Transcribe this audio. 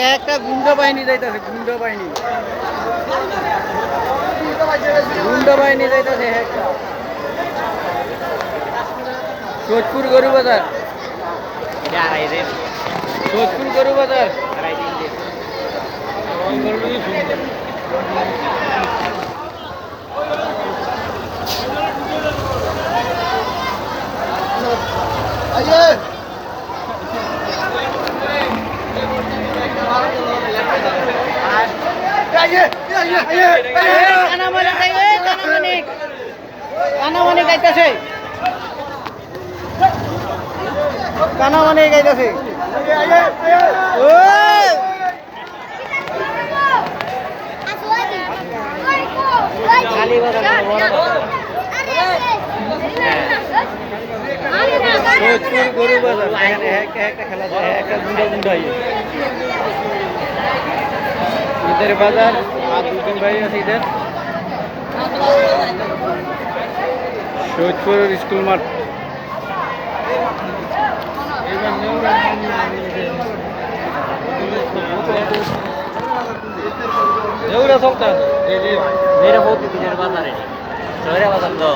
একটা গুন্ডা বাহিনী যাইতেছে, গুন্ডা বাহিনী যাইতেছে একটা সোদপুর গরু বাজার, সোদপুর গরু বাজার। কানামানি গাইতেছে, কানামানি গাইতেছে। গরু বাজার একটা খেলা যায়, একটা গুন্ডা গুন্ডা ঈদের বাজার আর দুদিন ভাই আছে ঈদের। সৈয়দপুর স্কুল মাঠ। বাজারে বাজার তো